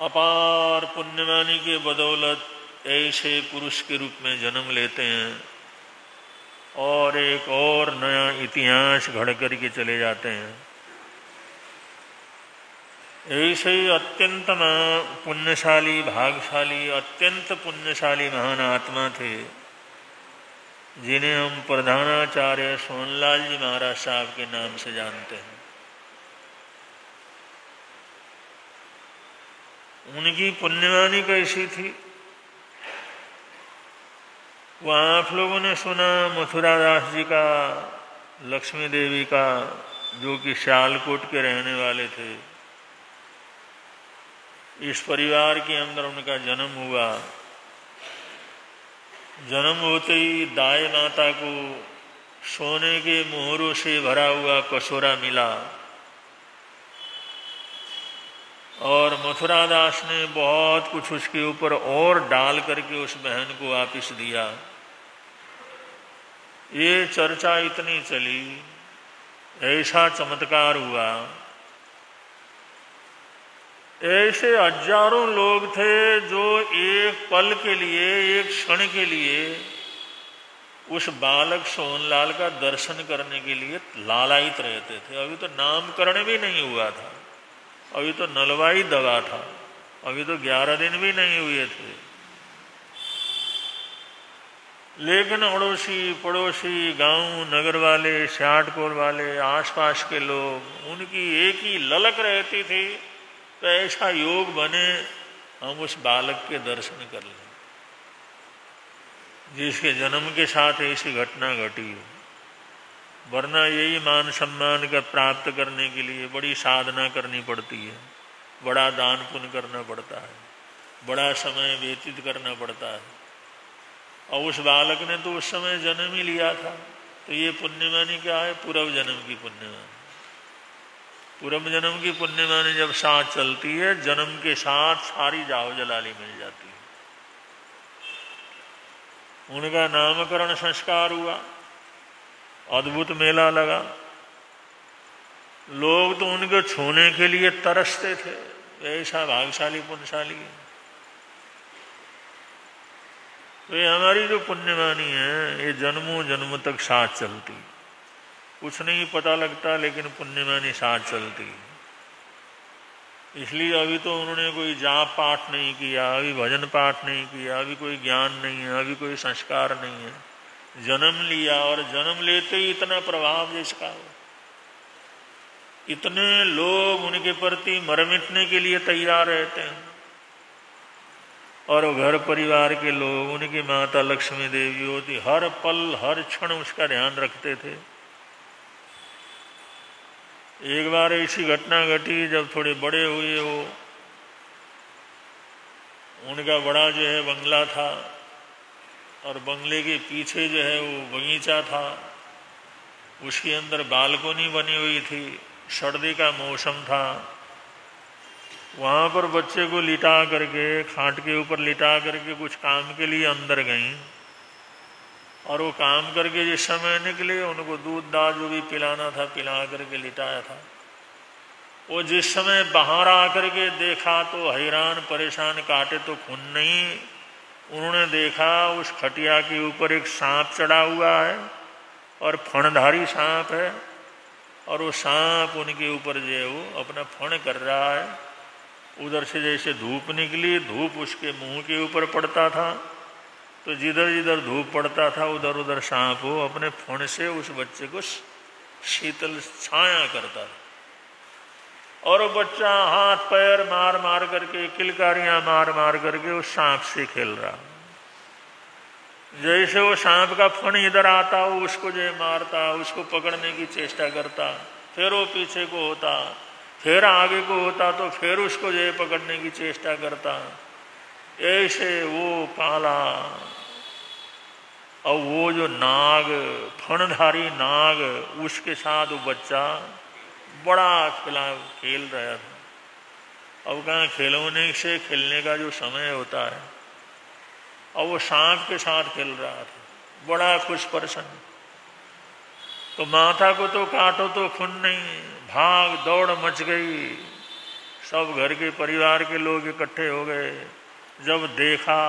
अपार पुण्यवानी के बदौलत ऐसे पुरुष के रूप में जन्म लेते हैं और एक और नया इतिहास घड़ कर के चले जाते हैं। ऐसे ही अत्यंत पुण्यशाली, भागशाली, अत्यंत पुण्यशाली महान आत्मा थे जिन्हें हम प्रधानाचार्य सोनलाल जी महाराज साहब के नाम से जानते हैं। उनकी पुण्यवाणी कैसी थी वहाँ आप लोगों ने सुना। मथुरा दास जी का, लक्ष्मी देवी का, जो कि सियालकोट के रहने वाले थे, इस परिवार के अंदर उनका जन्म हुआ। जन्म होते ही दाई माता को सोने के मोहरों से भरा हुआ कटोरा मिला और मथुरा दास ने बहुत कुछ उसके ऊपर और डाल करके उस बहन को वापिस दिया। ये चर्चा इतनी चली, ऐसा चमत्कार हुआ। ऐसे हजारों लोग थे जो एक पल के लिए, एक क्षण के लिए उस बालक सोनलाल का दर्शन करने के लिए लालायित रहते थे। अभी तो नामकरण भी नहीं हुआ था, अभी तो नलवाई दवा था, अभी तो 11 दिन भी नहीं हुए थे। लेकिन अड़ोसी पड़ोसी, गांव नगर वाले, सियालकोट वाले, आसपास के लोग, उनकी एक ही ललक रहती थी तो ऐसा योग बने हम उस बालक के दर्शन कर लें जिसके जन्म के साथ ऐसी घटना घटी हो। वरना यही मान सम्मान का प्राप्त करने के लिए बड़ी साधना करनी पड़ती है, बड़ा दान पुण्य करना पड़ता है, बड़ा समय व्यतीत करना पड़ता है। और उस बालक ने तो उस समय जन्म ही लिया था। तो ये पुण्यवानी क्या है? पूर्व जन्म की पुण्यवानी। पूर्व जन्म की पुण्यवानी जब साथ चलती है, जन्म के साथ सारी जाहो जलाली मिल जाती है। उनका नामकरण संस्कार हुआ, अद्भुत मेला लगा, लोग तो उनको छूने के लिए तरसते थे, ऐसा भाग्यशाली पुण्यशाली है। तो ये हमारी जो पुण्यवानी है, ये जन्मों जन्म तक साथ चलती, कुछ नहीं पता लगता लेकिन पुण्यवानी साथ चलती। इसलिए अभी तो उन्होंने कोई जाप पाठ नहीं किया, अभी भजन पाठ नहीं किया, अभी कोई ज्ञान नहीं है, अभी कोई संस्कार नहीं है, जन्म लिया और जन्म लेते ही इतना प्रभाव जिसका हो, इतने लोग उनके प्रति मर मिटने के लिए तैयार रहते हैं। और घर परिवार के लोग, उनकी माता लक्ष्मी देवी होती, हर पल हर क्षण उसका ध्यान रखते थे। एक बार ऐसी घटना घटी, जब थोड़े बड़े हुए हो, उनका बड़ा जो है बंगला था और बंगले के पीछे जो है वो बगीचा था, उसके अंदर बालकोनी बनी हुई थी, सर्दी का मौसम था। वहाँ पर बच्चे को लिटा करके, खाट के ऊपर लिटा करके कुछ काम के लिए अंदर गईं और वो काम करके जिस समय निकले, उनको दूध दाल जो भी पिलाना था पिला करके लिटाया था। वो जिस समय बाहर आकर के देखा तो हैरान परेशान, काटे तो खून नहीं। उन्होंने देखा उस खटिया के ऊपर एक सांप चढ़ा हुआ है और फणधारी सांप है, और वो सांप उनके ऊपर जो है वो अपना फण कर रहा है। उधर से जैसे धूप निकली, धूप उसके मुंह के ऊपर पड़ता था, तो जिधर जिधर धूप पड़ता था उधर उधर सांप वो अपने फण से उस बच्चे को शीतल छाया करता था। और वो बच्चा हाथ पैर मार मार करके, किलकारियां मार मार करके उस सांप से खेल रहा। जैसे वो सांप का फण इधर आता, वो उसको जो मारता, उसको पकड़ने की चेष्टा करता, फिर वो पीछे को होता, फिर आगे को होता, तो फिर उसको जो पकड़ने की चेष्टा करता। ऐसे वो पाला। और वो जो नाग, फणधारी नाग, उसके साथ वो बच्चा बड़ा खेल रहा था। अब कहाँ खिलौने से खेलने का जो समय होता है, और वो सांप के साथ खेल रहा था, बड़ा खुश प्रसन्न। तो माता को तो काटो तो खून नहीं, भाग दौड़ मच गई। सब घर के परिवार के लोग इकट्ठे हो गए। जब देखा,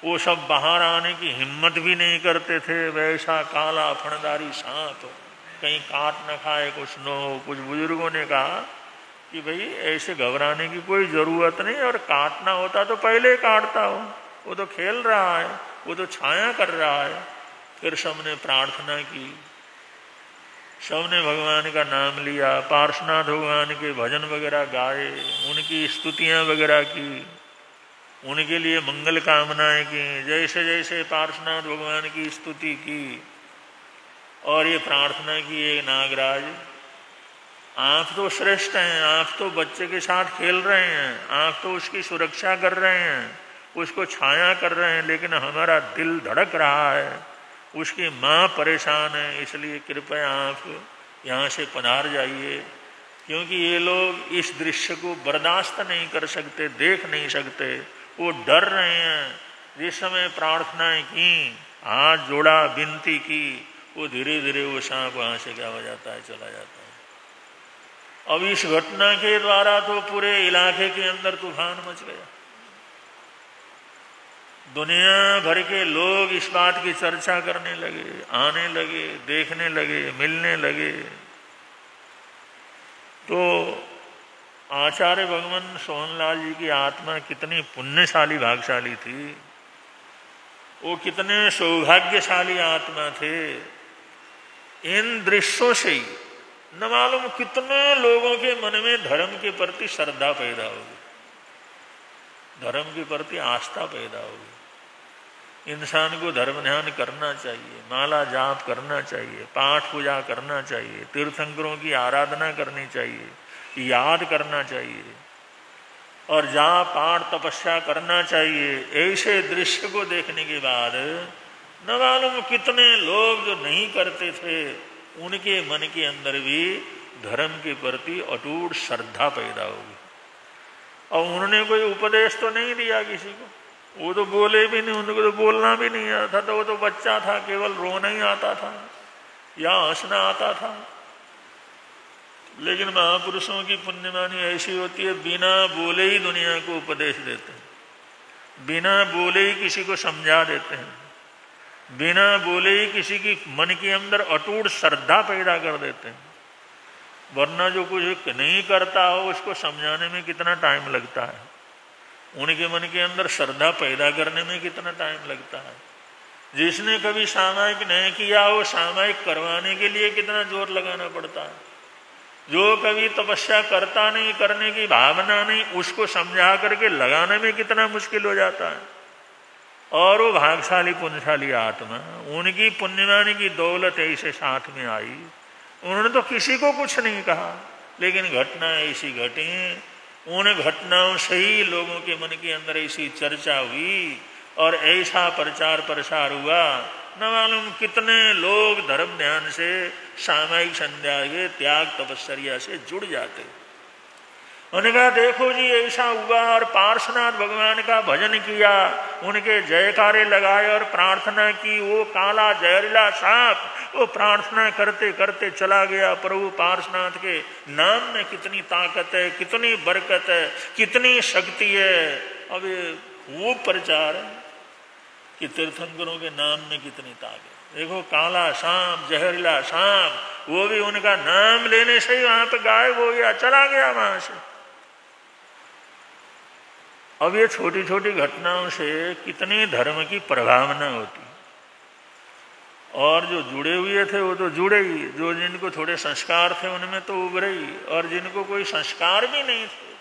वो सब बाहर आने की हिम्मत भी नहीं करते थे। वैसा काला फणधारी सांप, कहीं काट न खाए, कुछ न हो। कुछ बुजुर्गों ने कहा कि भाई ऐसे घबराने की कोई ज़रूरत नहीं, और काटना होता तो पहले काटता हो, वो तो खेल रहा है, वो तो छाया कर रहा है। फिर सबने प्रार्थना की, सबने भगवान का नाम लिया, पार्श्वनाथ भगवान के भजन वगैरह गाए, उनकी स्तुतियाँ वगैरह की, उनके लिए मंगल कामनाएं की। जैसे जैसे पार्श्वनाथ भगवान की स्तुति की और ये प्रार्थना की, ये नागराज आप तो श्रेष्ठ हैं, आप तो बच्चे के साथ खेल रहे हैं, आप तो उसकी सुरक्षा कर रहे हैं, उसको छाया कर रहे हैं, लेकिन हमारा दिल धड़क रहा है, उसकी माँ परेशान है, इसलिए कृपया आप यहाँ से पधार जाइए, क्योंकि ये लोग इस दृश्य को बर्दाश्त नहीं कर सकते, देख नहीं सकते, वो डर रहे हैं। जिस समय प्रार्थनाएं की, हाथ जोड़ा, विनती की, वो धीरे धीरे वो सांप वहाँ से क्या हो जाता है, चला जाता है। अब इस घटना के द्वारा तो पूरे इलाके के अंदर तूफान मच गया। दुनिया भर के लोग इस बात की चर्चा करने लगे, आने लगे, देखने लगे, मिलने लगे। तो आचार्य भगवान सोहनलाल जी की आत्मा कितनी पुण्यशाली भाग्यशाली थी, वो कितने सौभाग्यशाली आत्मा थे। इन दृश्यों से ही न मालूम कितने लोगों के मन में धर्म के प्रति श्रद्धा पैदा होगी, धर्म के प्रति आस्था पैदा होगी। इंसान को धर्म ध्यान करना चाहिए, माला जाप करना चाहिए, पाठ पूजा करना चाहिए, तीर्थंकरों की आराधना करनी चाहिए, याद करना चाहिए, और जाप पाठ तपस्या करना चाहिए। ऐसे दृश्य को देखने के बाद न मालूम कितने लोग जो नहीं करते थे, उनके मन के अंदर भी धर्म के प्रति अटूट श्रद्धा पैदा होगी। और उन्होंने कोई उपदेश तो नहीं दिया किसी को, वो तो बोले भी नहीं, उनको तो बोलना भी नहीं आता था, तो वो तो बच्चा था, केवल रोना ही आता था या हंसना आता था। लेकिन महापुरुषों की पुण्यवाणी ऐसी होती है, बिना बोले ही दुनिया को उपदेश देते हैं, बिना बोले ही किसी को समझा देते हैं, बिना बोले ही किसी की मन के अंदर अटूट श्रद्धा पैदा कर देते हैं। वरना जो कुछ नहीं करता हो उसको समझाने में कितना टाइम लगता है, उनके मन के अंदर श्रद्धा पैदा करने में कितना टाइम लगता है। जिसने कभी सामायिक नहीं किया हो, सामायिक करवाने के लिए कितना जोर लगाना पड़ता है। जो कभी तपस्या करता नहीं, करने की भावना नहीं, उसको समझा करके लगाने में कितना मुश्किल हो जाता है। और वो भाग्यशाली पुण्यशाली आत्मा, उनकी पुण्यवाणी की दौलत ऐसे साथ में आई, उन्होंने तो किसी को कुछ नहीं कहा, लेकिन घटना ऐसी घटी, उन घटनाओं से ही लोगों के मन के अंदर ऐसी चर्चा हुई और ऐसा प्रचार प्रसार हुआ। न मालूम कितने लोग धर्म ध्यान से, सामायिक संध्या के त्याग तपस्या से जुड़ जाते। उन्होंने कहा देखो जी ऐसा हुआ, और पार्श्वनाथ भगवान का भजन किया, उनके जयकारे लगाए और प्रार्थना की। वो काला जहरीला सांप वो प्रार्थना करते करते चला गया। प्रभु पार्श्वनाथ के नाम में कितनी ताकत है, कितनी बरकत है, कितनी शक्ति है। अब ये वो प्रचार है कि तीर्थंकरों के नाम में कितनी ताकत। देखो काला सांप, जहरीला सांप, वो भी उनका नाम लेने से ही वहां पे गायब हो गया, चला गया वहां से। अब ये छोटी छोटी घटनाओं से कितनी धर्म की प्रभावना होती, और जो जुड़े हुए थे वो तो जुड़े ही, जो जिनको थोड़े संस्कार थे उनमें तो उभरे ही, और जिनको कोई संस्कार भी नहीं थे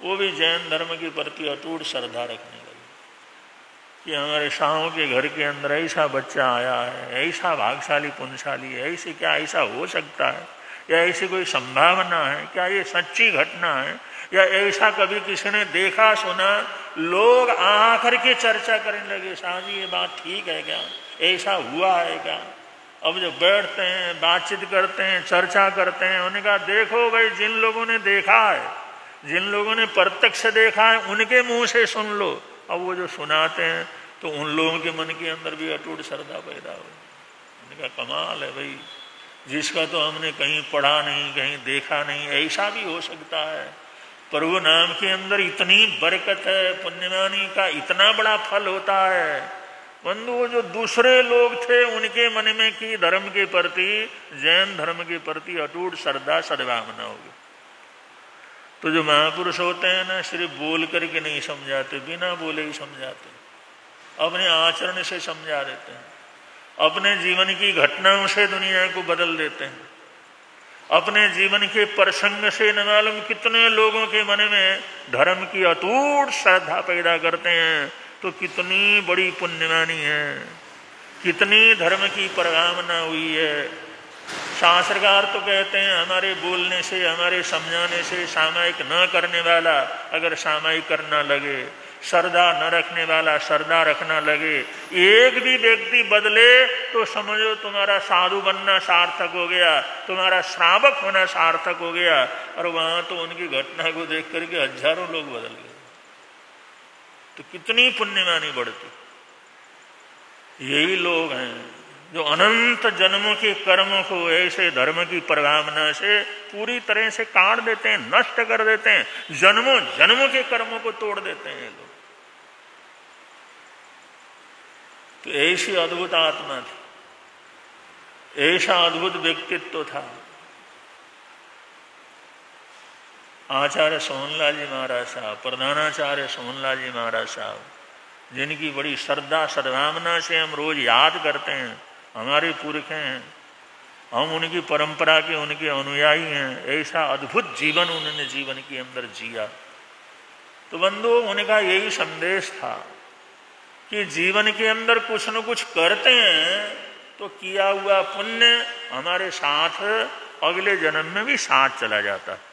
वो भी जैन धर्म के प्रति अटूट श्रद्धा रखने लगे कि हमारे शाहों के घर के अंदर ऐसा बच्चा आया है, ऐसा भाग्यशाली पुण्यशाली है, ऐसे क्या ऐसा हो सकता है, या ऐसी कोई संभावना है क्या, ये सच्ची घटना है, या ऐसा कभी किसी ने देखा सुना। लोग आकर के चर्चा करने लगे, शाह जी ये बात ठीक है क्या, ऐसा हुआ है क्या। अब जब बैठते हैं, बातचीत करते हैं, चर्चा करते हैं, उन्होंने कहा देखो भाई जिन लोगों ने देखा है, जिन लोगों ने प्रत्यक्ष देखा है, उनके मुंह से सुन लो। अब वो जो सुनाते हैं तो उन लोगों के मन के अंदर भी अटूट श्रद्धा पैदा हो। उन्होंने कहा कमाल है भाई, जिसका तो हमने कहीं पढ़ा नहीं, कहीं देखा नहीं, ऐसा भी हो सकता है। प्रभु नाम के अंदर इतनी बरकत है, पुण्यवाणी का इतना बड़ा फल होता है। बंधु वो जो दूसरे लोग थे उनके मन में की धर्म के प्रति, जैन धर्म के प्रति अटूट श्रद्धा सद्भावना होगी। तो जो महापुरुष होते हैं ना, सिर्फ बोल करके नहीं समझाते, बिना बोले ही समझाते, अपने आचरण से समझा देते हैं, अपने जीवन की घटनाओं से दुनिया को बदल देते हैं, अपने जीवन के प्रसंग से न मालूम कितने लोगों के मन में धर्म की अटूट श्रद्धा पैदा करते हैं। तो कितनी बड़ी पुण्यवानी है, कितनी धर्म की परिकामना हुई है। शास्त्रकार तो कहते हैं हमारे बोलने से, हमारे समझाने से सामायिक न करने वाला अगर सामायिक करना लगे, श्रद्धा न रखने वाला श्रद्धा रखना लगे, एक भी व्यक्ति बदले तो समझो तुम्हारा साधु बनना सार्थक हो गया, तुम्हारा श्रावक होना सार्थक हो गया। और वहां तो उनकी घटना को देख करके हजारों लोग बदल गए। तो कितनी पुण्यवानी बढ़ती। यही लोग हैं जो अनंत जन्मों के कर्मों को ऐसे धर्म की परिकामना से पूरी तरह से काट देते हैं, नष्ट कर देते हैं, जन्मों जन्मों के कर्मों को तोड़ देते हैं लोग। तो ऐसी अद्भुत आत्मा थी, ऐसा अद्भुत व्यक्तित्व था आचार्य सोहनलाल जी महाराज साहब, प्रधानाचार्य सोहनलाल जी महाराज साहब, जिनकी बड़ी श्रद्धा सद्भावना से हम रोज याद करते हैं। हमारे पुरख हैं, हम उनकी परंपरा के उनके अनुयायी हैं। ऐसा अद्भुत जीवन उन्होंने जीवन के अंदर जिया। तो बंधु, उनका यही संदेश था कि जीवन के अंदर कुछ न कुछ करते हैं तो किया हुआ पुण्य हमारे साथ अगले जन्म में भी साथ चला जाता है।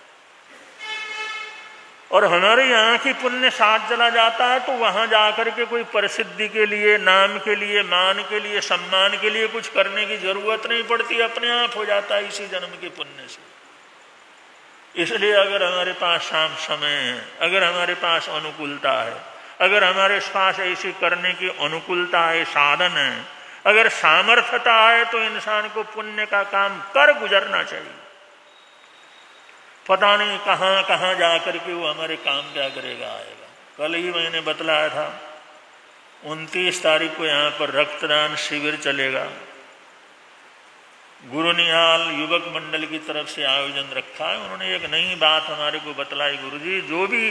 और हमारे यहाँ की पुण्य साथ चला जाता है तो वहां जाकर के कोई प्रसिद्धि के लिए, नाम के लिए, मान के लिए, सम्मान के लिए कुछ करने की जरूरत नहीं पड़ती, अपने आप हो जाता है इसी जन्म के पुण्य से। इसलिए अगर हमारे पास समय है, अगर हमारे पास अनुकूलता है, अगर हमारे पास ऐसी करने की अनुकूलता है, साधन है, अगर सामर्थ्यता है, तो इंसान को पुण्य का काम कर गुजरना चाहिए। पता नहीं कहाँ कहाँ जा करके वो हमारे काम क्या करेगा आएगा। कल ही मैंने बतलाया था 29 तारीख को यहाँ पर रक्तदान शिविर चलेगा। गुरु निहाल युवक मंडल की तरफ से आयोजन रखा है। उन्होंने एक नई बात हमारे को बतलाई, गुरुजी जो भी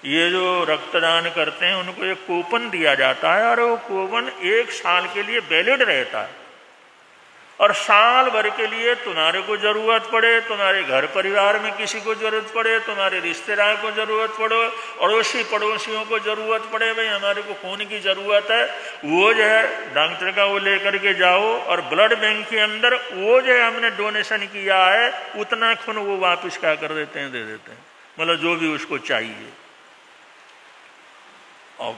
ये जो रक्तदान करते हैं उनको एक कूपन दिया जाता है और वो कूपन 1 साल के लिए वैलिड रहता है। और साल भर के लिए तुम्हारे को जरूरत पड़े, तुम्हारे घर परिवार में किसी को जरूरत पड़े, तुम्हारे रिश्तेदार को जरूरत पड़े, अड़ोसी पड़ोसियों को जरूरत पड़े, भाई हमारे को खून की जरूरत है, वो जो है डॉक्टर का वो लेकर के जाओ और ब्लड बैंक के अंदर वो जो है हमने डोनेशन किया है उतना खून वो वापस क्या कर देते हैं, दे देते हैं, मतलब जो भी उसको चाहिए। अब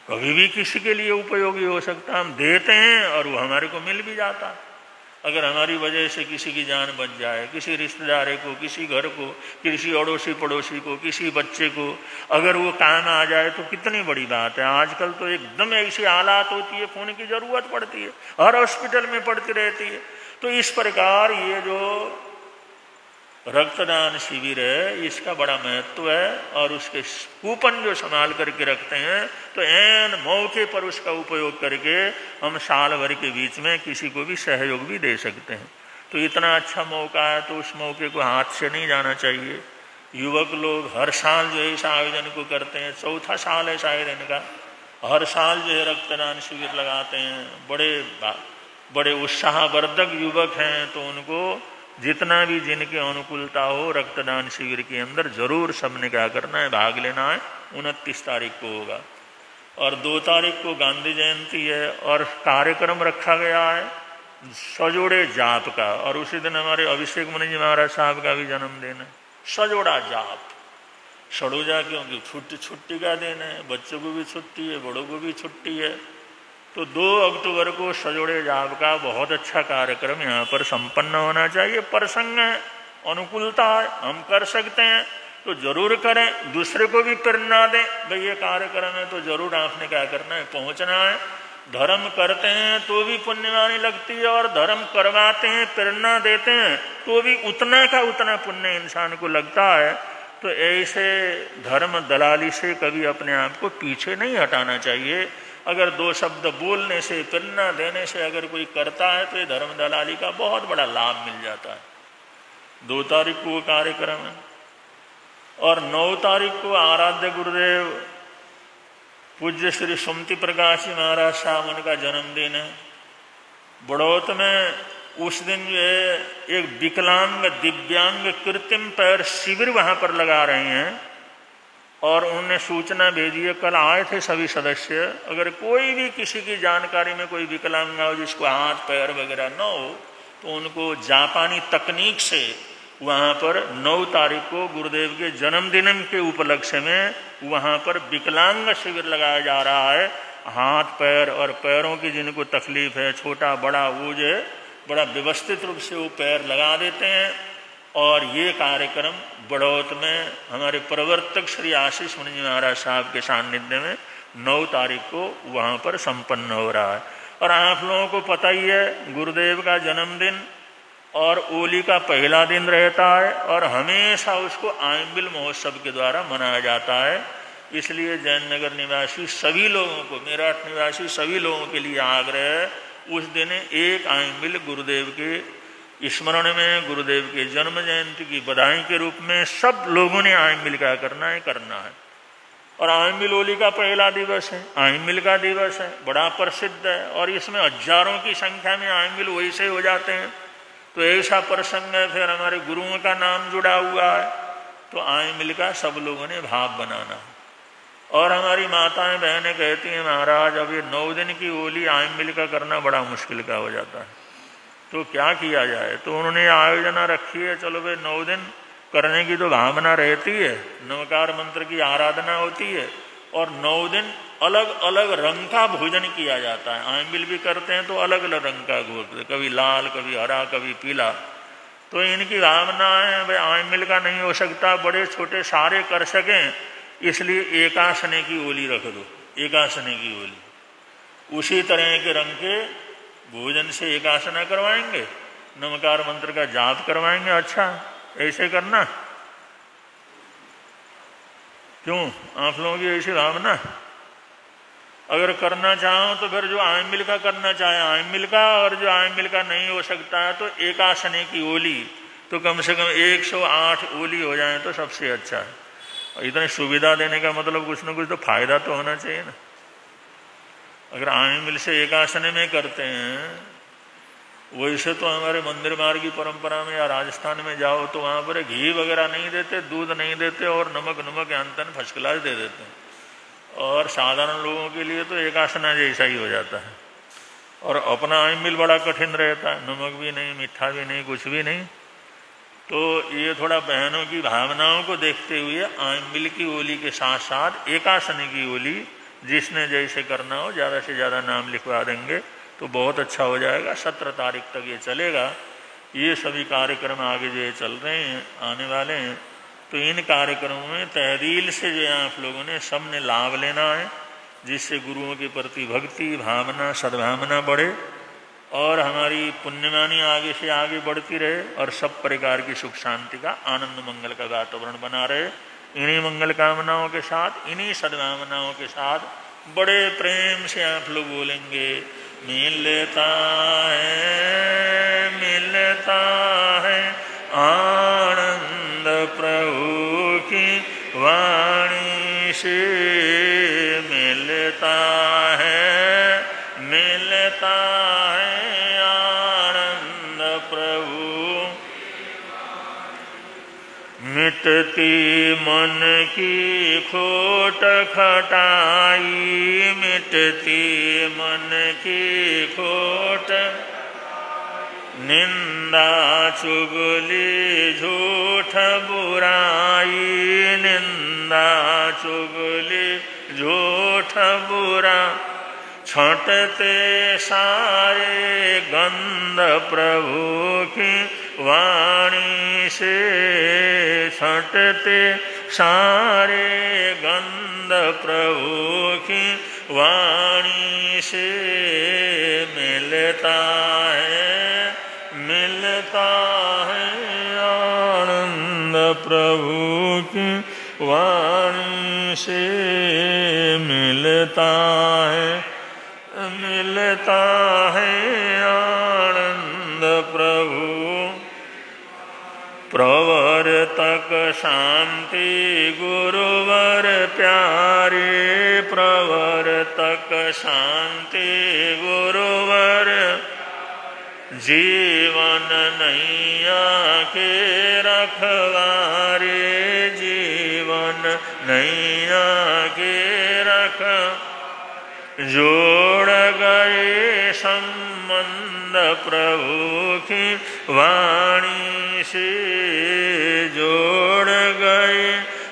कभी भी किसी के लिए उपयोगी हो सकता, हम देते हैं और वो हमारे को मिल भी जाता है। अगर हमारी वजह से किसी की जान बच जाए, किसी रिश्तेदार को, किसी घर को, किसी अड़ोसी पड़ोसी को, किसी बच्चे को अगर वो काम आ जाए तो कितनी बड़ी बात है। आजकल तो एकदम ऐसी हालात होती है, खून की जरूरत पड़ती है, हर हॉस्पिटल में पड़ती रहती है। तो इस प्रकार ये जो रक्तदान शिविर है इसका बड़ा महत्व है और उसके कूपन जो संभाल करके रखते हैं तो ऐन मौके पर उसका उपयोग करके हम साल भर के बीच में किसी को भी सहयोग भी दे सकते हैं। तो इतना अच्छा मौका है तो उस मौके को हाथ से नहीं जाना चाहिए। युवक लोग हर साल जो है इस आयोजन को करते हैं, 4था साल है शायद इनका, हर साल जो है रक्तदान शिविर लगाते हैं। बड़े उत्साहवर्धक युवक हैं तो उनको जितना भी जिनकी अनुकूलता हो रक्तदान शिविर के अंदर जरूर सबने क्या करना है, भाग लेना है। 29 तारीख को होगा और 2 तारीख को गांधी जयंती है और कार्यक्रम रखा गया है सजोड़े जाप का। और उसी दिन हमारे अभिषेक मुनि जी महाराज साहब का भी जन्मदिन है। सजोड़ा जाप, सड़ोजा क्योंकि छुट्टी का दिन है, बच्चों को भी छुट्टी है, बड़ों को भी छुट्टी है। तो 2 अक्टूबर को सजोड़े जाप का बहुत अच्छा कार्यक्रम यहाँ पर संपन्न होना चाहिए। प्रसंग है, अनुकूलता है, हम कर सकते हैं तो जरूर करें, दूसरे को भी प्रेरणा दें, भाई ये कार्यक्रम है तो जरूर आपने क्या करना है, पहुँचना है। धर्म करते हैं तो भी पुण्यवानी लगती है और धर्म करवाते हैं, प्रेरणा देते हैं तो भी उतना का उतना पुण्य इंसान को लगता है। तो ऐसे धर्म दलाली से कभी अपने आप को पीछे नहीं हटाना चाहिए। अगर 2 शब्द बोलने से, प्रेरणा देने से अगर कोई करता है तो ये धर्म दलाली का बहुत बड़ा लाभ मिल जाता है। 2 तारीख को वो कार्यक्रम है और 9 तारीख को आराध्य गुरुदेव पूज्य श्री सुमति प्रकाश जी महाराज साहब उनका जन्मदिन है। बड़ौत में उस दिन जो है एक विकलांग दिव्यांग कृत्रिम पैर शिविर वहाँ पर लगा रहे हैं और उन्होंने सूचना भेजी है, कल आए थे सभी सदस्य, अगर कोई भी किसी की जानकारी में कोई विकलांग हो जिसको हाथ पैर वगैरह न हो तो उनको जापानी तकनीक से वहाँ पर 9 तारीख को गुरुदेव के जन्मदिन के उपलक्ष्य में वहाँ पर विकलांग शिविर लगाया जा रहा है। हाथ पैर और पैरों की जिनको तकलीफ है छोटा बड़ा वो जो है बड़ा व्यवस्थित रूप से वो पैर लगा देते हैं। और ये कार्यक्रम बड़ौत में हमारे प्रवर्तक श्री आशीष मुनि जी महाराज साहब के सानिध्य में 9 तारीख को वहाँ पर संपन्न हो रहा है। और आप लोगों को पता ही है गुरुदेव का जन्मदिन और ओली का पहला दिन रहता है और हमेशा उसको आइंबिल महोत्सव के द्वारा मनाया जाता है। इसलिए जैन नगर निवासी सभी लोगों को, मेरठ निवासी सभी लोगों के लिए आग्रह है, उस दिन एक आइंबिल गुरुदेव के स्मरण में, गुरुदेव के जन्म जयंती की बधाई के रूप में सब लोगों ने आइंबिल का करना है। और आइंबिल ओली का पहला दिवस है, आइंबिल का दिवस है, बड़ा प्रसिद्ध है और इसमें हजारों की संख्या में आइंबिल वही से हो जाते हैं। तो ऐसा प्रसंग है, फिर हमारे गुरुओं का नाम जुड़ा हुआ है, तो आइंबिल का सब लोगों ने भाव बनाना। और हमारी माताएं बहनें कहती हैं महाराज अब ये 9 दिन की ओली आइंबिल का करना बड़ा मुश्किल का हो जाता है, तो क्या किया जाए। तो उन्होंने आयोजना रखी है, चलो भाई 9 दिन करने की तो भावना रहती है, नमकार मंत्र की आराधना होती है और 9 दिन अलग अलग रंग का भोजन किया जाता है। आइंबिल भी करते हैं तो अलग अलग रंग का भोजन, कभी लाल कभी हरा कभी पीला। तो इनकी भावना है भाई आइंबिल का नहीं हो सकता, बड़े छोटे सारे कर सकें, इसलिए एकासने की ओली रख दो, एकासने की ओली। उसी तरह के रंग के भोजन से एकासना करवाएंगे, नमकार मंत्र का जाप करवाएंगे। अच्छा ऐसे करना क्यों, आप लोगों की ऐसी भावना? अगर करना चाहो तो फिर जो आइंबिल का करना चाहे आइंबिल का, और जो आइंबिल का नहीं हो सकता है तो एकासने की ओली, तो कम से कम 108 ओली हो जाए तो सबसे अच्छा है। और इतनी सुविधा देने का मतलब कुछ ना कुछ तो फायदा तो होना चाहिए ना। अगर आइंबिल से एकासने में करते हैं, वैसे तो हमारे मंदिर मार्ग की परंपरा में या राजस्थान में जाओ तो वहाँ पर घी वगैरह नहीं देते, दूध नहीं देते और नमक अंतन फर्स्ट क्लास दे देते हैं। और साधारण लोगों के लिए तो एकासना जैसा ही हो जाता है। और अपना आइंबिल बड़ा कठिन रहता है, नमक भी नहीं, मीठा भी नहीं, कुछ भी नहीं। तो ये थोड़ा बहनों की भावनाओं को देखते हुए आइंबिल की ओली के साथ साथ एकासने की ओली जिसने जैसे करना हो ज़्यादा से ज़्यादा नाम लिखवा देंगे तो बहुत अच्छा हो जाएगा। 17 तारीख तक ये चलेगा। ये सभी कार्यक्रम आगे जो चल रहे हैं, आने वाले हैं, तो इन कार्यक्रमों में तहरील से जो है आप लोगों ने सब ने लाभ लेना है, जिससे गुरुओं के प्रति भक्ति भावना सद्भावना बढ़े और हमारी पुण्यवानी आगे से आगे बढ़ती रहे और सब प्रकार की सुख शांति का आनंद मंगल का वातावरण बना रहे। इन्हीं मंगल कामनाओं के साथ, इन्हीं सद्भावनाओं के साथ बड़े प्रेम से आप लोग बोलेंगे, मिलता है आनंद प्रभु की वाणी से, मिलता है आनंद प्रभु। मिटती मन की खोट खटाई, मिटती मन की खोट, निंदा चुगली झूठ बुराई, निंदा चुगली झूठ बुरा, छंटते सारे गंध प्रभु की वाणी से, छंटते सारे गंध प्रभु की वाणी से, मिलता है आनंद प्रभु की वाणी से, मिलता है आनंद प्रभु। प्रवर्तक शांति गुरुवर प्यारे, प्रवर्तक शांति गुरुवर, जीवन नैया के रखवारे, जीवन नैया के रख, जोड़ गए संबंध प्रभु की वाणी से, जोड़ गए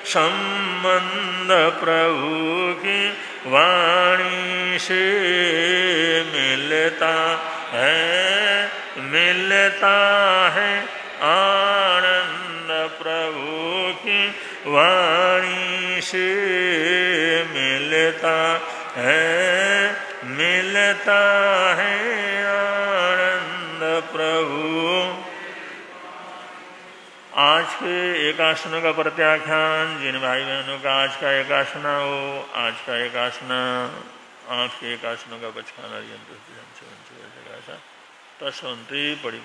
संबंध प्रभु की वाणी से, मिलता है आनंद प्रभु की वाणी से, मिलता है आनंद प्रभु। आज के एकासनों का प्रत्याख्यान, जिन भाई बहनों का आज का एकासना हो, आज का एकासना आपके एकासनों का बचकाना तस्वंती पड़ी